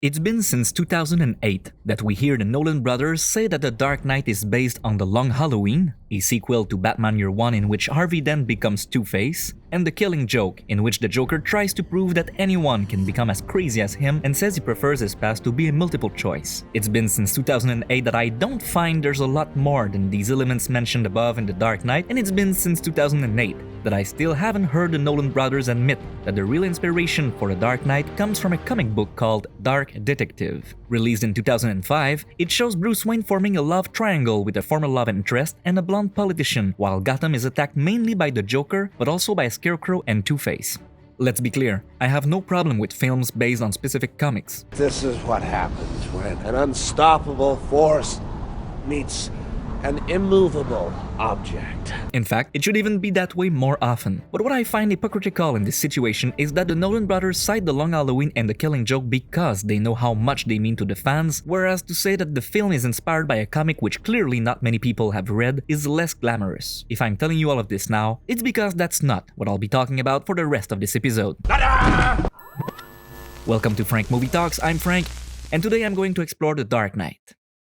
It's been since 2008 that we hear the Nolan brothers say that The Dark Knight is based on The Long Halloween, a sequel to Batman Year One in which Harvey Dent becomes Two-Face, and The Killing Joke, in which the Joker tries to prove that anyone can become as crazy as him and says he prefers his past to be a multiple choice. It's been since 2008 that I don't find there's a lot more than these elements mentioned above in The Dark Knight, and it's been since 2008 that I still haven't heard the Nolan brothers admit that the real inspiration for The Dark Knight comes from a comic book called Dark Detective. Released in 2005, it shows Bruce Wayne forming a love triangle with a former love interest and a blonde politician, while Gotham is attacked mainly by the Joker, but also by Scarecrow and Two-Face. Let's be clear, I have no problem with films based on specific comics. This is what happens when an unstoppable force meets an immovable object. In fact, it should even be that way more often. But what I find hypocritical in this situation is that the Nolan brothers cite The Long Halloween and The Killing Joke because they know how much they mean to the fans, whereas to say that the film is inspired by a comic which clearly not many people have read is less glamorous. If I'm telling you all of this now, it's because that's not what I'll be talking about for the rest of this episode. Welcome to Frank Movie Talks, I'm Frank, and today I'm going to explore The Dark Knight.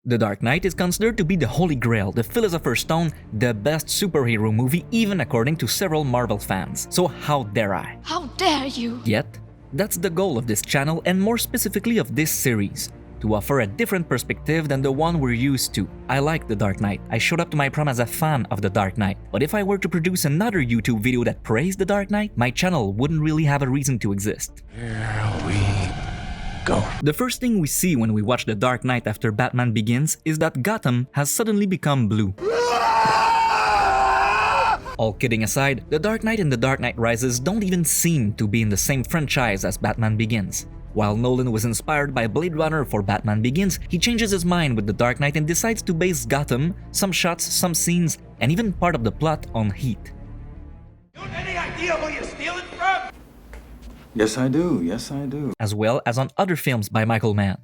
The Dark Knight is considered to be the Holy Grail, the Philosopher's Stone, the best superhero movie even according to several Marvel fans. So how dare I? How dare you? Yet, that's the goal of this channel and more specifically of this series, to offer a different perspective than the one we're used to. I like The Dark Knight, I showed up to my prom as a fan of The Dark Knight, but if I were to produce another YouTube video that praised The Dark Knight, my channel wouldn't really have a reason to exist. Here we go. The first thing we see when we watch The Dark Knight after Batman Begins is that Gotham has suddenly become blue. All kidding aside, The Dark Knight and The Dark Knight Rises don't even seem to be in the same franchise as Batman Begins. While Nolan was inspired by Blade Runner for Batman Begins, he changes his mind with The Dark Knight and decides to base Gotham, some shots, some scenes, and even part of the plot on heat. You have any idea who you're stealing from? Yes, I do. As well as on other films by Michael Mann.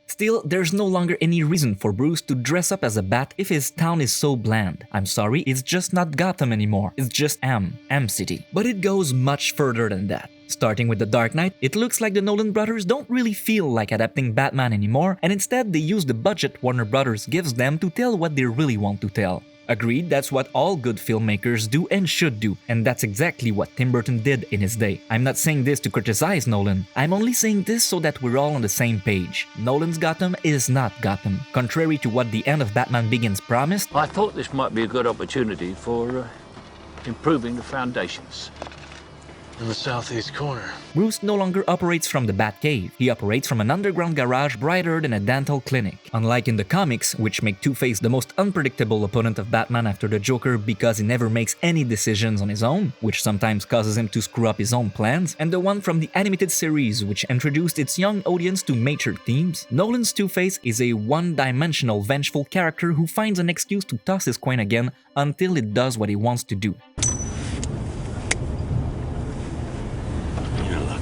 Still, there's no longer any reason for Bruce to dress up as a bat if his town is so bland. I'm sorry, it's just not Gotham anymore, it's just M City. But it goes much further than that. Starting with The Dark Knight, it looks like the Nolan brothers don't really feel like adapting Batman anymore, and instead they use the budget Warner Brothers gives them to tell what they really want to tell. Agreed, that's what all good filmmakers do and should do, and that's exactly what Tim Burton did in his day. I'm not saying this to criticize Nolan, I'm only saying this so that we're all on the same page. Nolan's Gotham is not Gotham. Contrary to what the end of Batman Begins promised, I thought this might be a good opportunity for improving the foundations. In the southeast corner. Bruce no longer operates from the Batcave. He operates from an underground garage brighter than a dental clinic. Unlike in the comics, which make Two-Face the most unpredictable opponent of Batman after the Joker because he never makes any decisions on his own, which sometimes causes him to screw up his own plans, and the one from the animated series which introduced its young audience to mature themes, Nolan's Two-Face is a one-dimensional vengeful character who finds an excuse to toss his coin again until it does what he wants to do.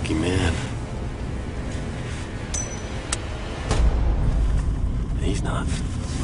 Man. He's not.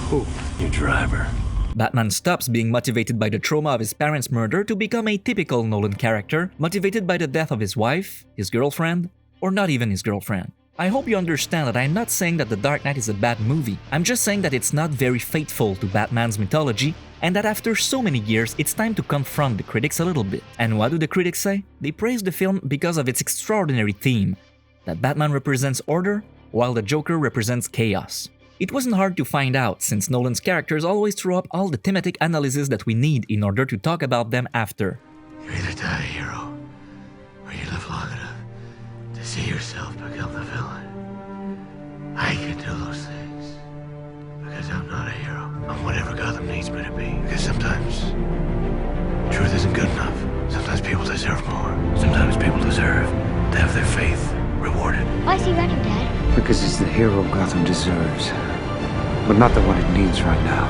Who? Your driver. Batman stops being motivated by the trauma of his parents' murder to become a typical Nolan character, motivated by the death of his wife, his girlfriend, or not even his girlfriend. I hope you understand that I'm not saying that The Dark Knight is a bad movie, I'm just saying that it's not very faithful to Batman's mythology, and that after so many years, it's time to confront the critics a little bit. And what do the critics say? They praise the film because of its extraordinary theme, that Batman represents order, while the Joker represents chaos. It wasn't hard to find out, since Nolan's characters always throw up all the thematic analysis that we need in order to talk about them after. You either die a hero, or you live long enough to see yourself become the villain. I can do those things, because I'm not a hero. I'm whatever Gotham needs me to be. Because sometimes truth isn't good enough. Sometimes people deserve more. Sometimes people deserve to have their faith rewarded. Why is he running, Dad? Because he's the hero Gotham deserves, but not the one it needs right now.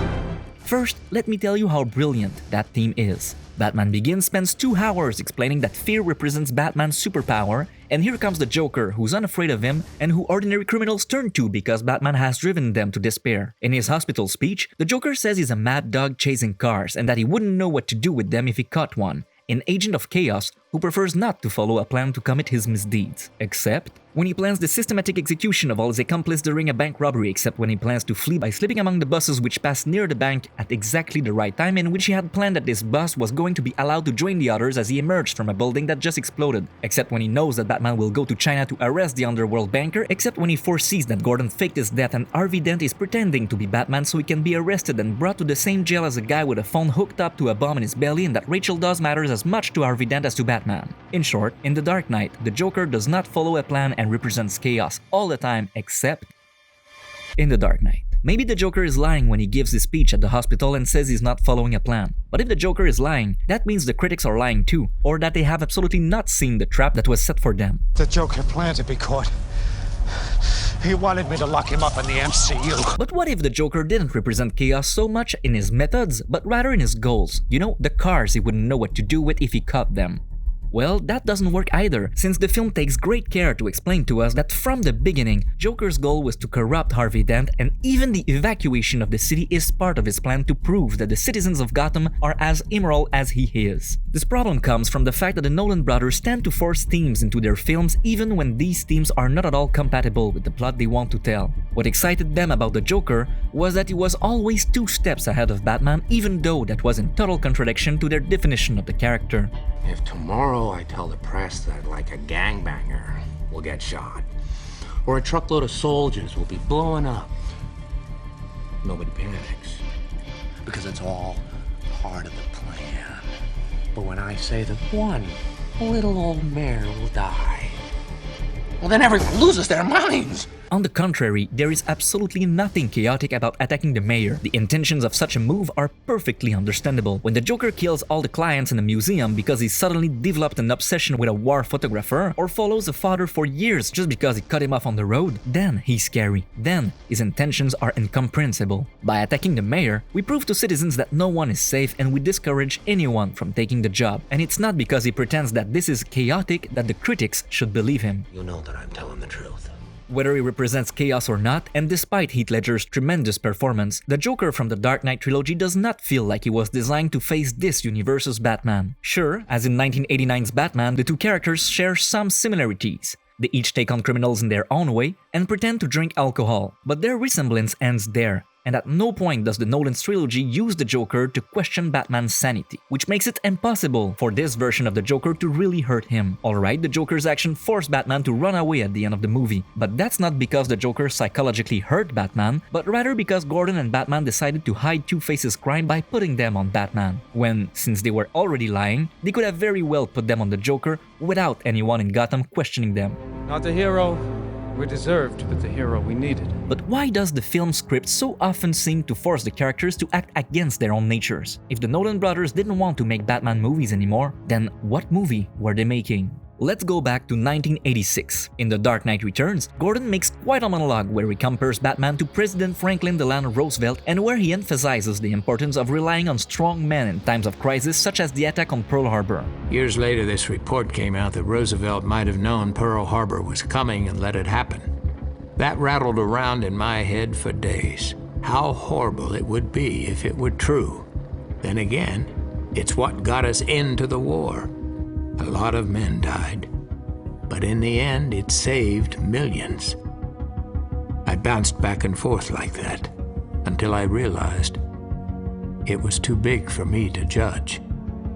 First, let me tell you how brilliant that theme is. Batman Begins spends 2 hours explaining that fear represents Batman's superpower, and here comes the Joker, who's unafraid of him and who ordinary criminals turn to because Batman has driven them to despair. In his hospital speech, the Joker says he's a mad dog chasing cars and that he wouldn't know what to do with them if he caught one. An agent of chaos who prefers not to follow a plan to commit his misdeeds, except when he plans the systematic execution of all his accomplices during a bank robbery, except when he plans to flee by slipping among the buses which pass near the bank at exactly the right time, in which he had planned that this bus was going to be allowed to join the others as he emerged from a building that just exploded, except when he knows that Batman will go to China to arrest the underworld banker, except when he foresees that Gordon faked his death and Harvey Dent is pretending to be Batman so he can be arrested and brought to the same jail as a guy with a phone hooked up to a bomb in his belly, and that Rachel Dawes matters as much to Harvey Dent as to Batman. In short, in The Dark Knight, the Joker does not follow a plan and represents chaos all the time, except in The Dark Knight. Maybe the Joker is lying when he gives his speech at the hospital and says he's not following a plan. But if the Joker is lying, that means the critics are lying too, or that they have absolutely not seen the trap that was set for them. The Joker planned to be caught. He wanted me to lock him up in the MCU. But what if the Joker didn't represent chaos so much in his methods, but rather in his goals? You know, the cars he wouldn't know what to do with if he caught them. Well, that doesn't work either, since the film takes great care to explain to us that from the beginning, Joker's goal was to corrupt Harvey Dent, and even the evacuation of the city is part of his plan to prove that the citizens of Gotham are as immoral as he is. This problem comes from the fact that the Nolan brothers tend to force themes into their films even when these themes are not at all compatible with the plot they want to tell. What excited them about the Joker was that he was always 2 steps ahead of Batman, even though that was in total contradiction to their definition of the character. If tomorrow I tell the press that, like, a gangbanger will get shot, or a truckload of soldiers will be blowing up, nobody panics, because it's all part of the plan. But when I say that one little old mare will die, well, then everyone loses their minds. On the contrary, there is absolutely nothing chaotic about attacking the mayor. The intentions of such a move are perfectly understandable. When the Joker kills all the clients in the museum because he suddenly developed an obsession with a war photographer, or follows a father for years just because he cut him off on the road, then he's scary. Then his intentions are incomprehensible. By attacking the mayor, we prove to citizens that no one is safe, and we discourage anyone from taking the job. And it's not because he pretends that this is chaotic that the critics should believe him. You know that I'm telling the truth. Whether he represents chaos or not, and despite Heath Ledger's tremendous performance, the Joker from the Dark Knight trilogy does not feel like he was designed to face this universe's Batman. Sure, as in 1989's Batman, the 2 characters share some similarities. They each take on criminals in their own way and pretend to drink alcohol, but their resemblance ends there. And at no point does the Nolan's trilogy use the Joker to question Batman's sanity, which makes it impossible for this version of the Joker to really hurt him. Alright, the Joker's action forced Batman to run away at the end of the movie, but that's not because the Joker psychologically hurt Batman, but rather because Gordon and Batman decided to hide Two-Face's crime by putting them on Batman, when, since they were already lying, they could have very well put them on the Joker without anyone in Gotham questioning them. Not the hero we deserved, but the hero we needed. But why does the film script so often seem to force the characters to act against their own natures? If the Nolan brothers didn't want to make Batman movies anymore, then what movie were they making? Let's go back to 1986. In The Dark Knight Returns, Gordon makes quite a monologue where he compares Batman to President Franklin Delano Roosevelt, and where he emphasizes the importance of relying on strong men in times of crisis, such as the attack on Pearl Harbor. Years later, this report came out that Roosevelt might have known Pearl Harbor was coming and let it happen. That rattled around in my head for days. How horrible it would be if it were true. Then again, it's what got us into the war. A lot of men died, but in the end, it saved millions. I bounced back and forth like that until I realized it was too big for me to judge.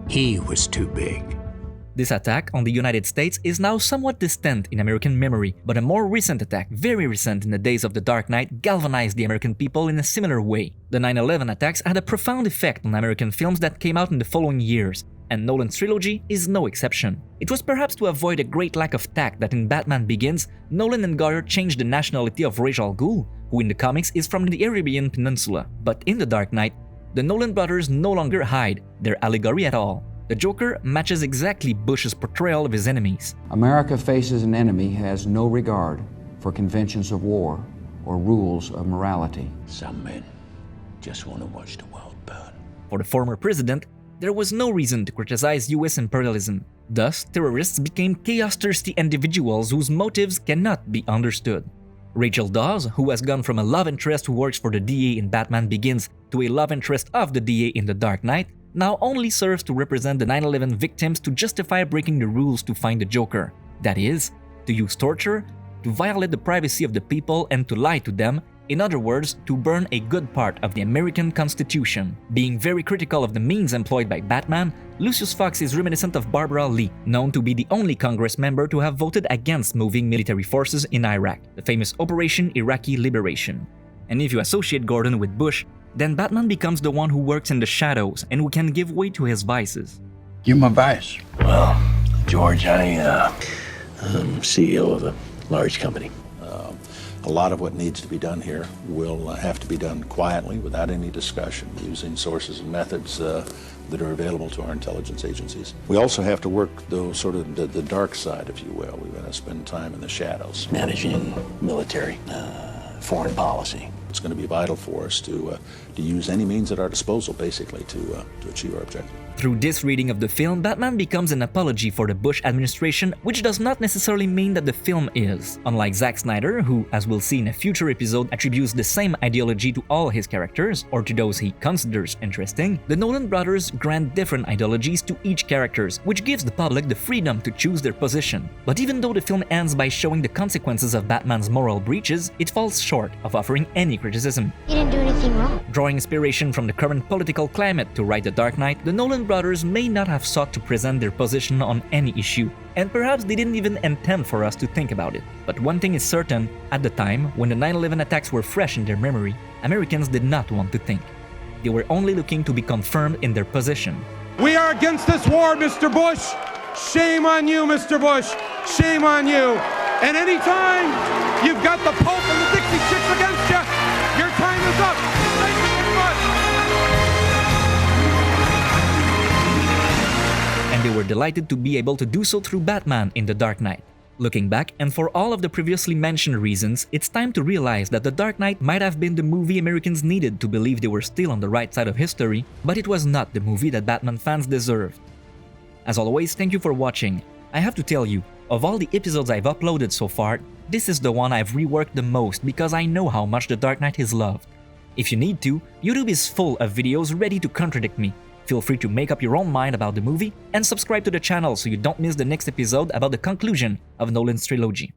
He was too big. This attack on the United States is now somewhat distant in American memory, but a more recent attack, very recent in the days of The Dark Knight, galvanized the American people in a similar way. The 9/11 attacks had a profound effect on American films that came out in the following years, and Nolan's trilogy is no exception. It was perhaps to avoid a great lack of tact that in Batman Begins, Nolan and Goyer changed the nationality of Ra's al Ghul, who in the comics is from the Arabian Peninsula. But in The Dark Knight, the Nolan brothers no longer hide their allegory at all. The Joker matches exactly Bush's portrayal of his enemies. America faces an enemy who has no regard for conventions of war or rules of morality. Some men just want to watch the world burn. For the former president, there was no reason to criticize US imperialism. Thus, terrorists became chaos-thirsty individuals whose motives cannot be understood. Rachel Dawes, who has gone from a love interest who works for the DA in Batman Begins to a love interest of the DA in The Dark Knight, now only serves to represent the 9/11 victims to justify breaking the rules to find the Joker. That is, to use torture, to violate the privacy of the people and to lie to them, in other words, to burn a good part of the American Constitution. Being very critical of the means employed by Batman, Lucius Fox is reminiscent of Barbara Lee, known to be the only Congress member to have voted against moving military forces in Iraq, the famous Operation Iraqi Liberation. And if you associate Gordon with Bush, then Batman becomes the one who works in the shadows and who can give way to his vices. You're my vice. Well, George, I'm CEO of a large company. A lot of what needs to be done here will have to be done quietly, without any discussion, using sources and methods that are available to our intelligence agencies. We also have to work, though, sort of the dark side, if you will. We're going to spend time in the shadows. Managing military, foreign policy. It's going to be vital for us to use any means at our disposal, basically, to achieve our objective. Through this reading of the film, Batman becomes an apology for the Bush administration, which does not necessarily mean that the film is. Unlike Zack Snyder, who, as we'll see in a future episode, attributes the same ideology to all his characters, or to those he considers interesting, the Nolan brothers grant different ideologies to each characters, which gives the public the freedom to choose their position. But even though the film ends by showing the consequences of Batman's moral breaches, it falls short of offering any criticism. He didn't do anything wrong. Drawing inspiration from the current political climate to write The Dark Knight, the Nolan brothers may not have sought to present their position on any issue, and perhaps they didn't even intend for us to think about it. But one thing is certain, at the time, when the 9/11 attacks were fresh in their memory, Americans did not want to think. They were only looking to be confirmed in their position. We are against this war, Mr. Bush! Shame on you, Mr. Bush! Shame on you! And anytime you've got the Pope and the Dixie Chicks against you, your time is up! Thank you very much! And they were delighted to be able to do so through Batman in The Dark Knight. Looking back, and for all of the previously mentioned reasons, it's time to realize that The Dark Knight might have been the movie Americans needed to believe they were still on the right side of history, but it was not the movie that Batman fans deserved. As always, thank you for watching. I have to tell you, of all the episodes I've uploaded so far, this is the one I've reworked the most because I know how much The Dark Knight is loved. If you need to, YouTube is full of videos ready to contradict me. Feel free to make up your own mind about the movie and subscribe to the channel so you don't miss the next episode about the conclusion of Nolan's trilogy.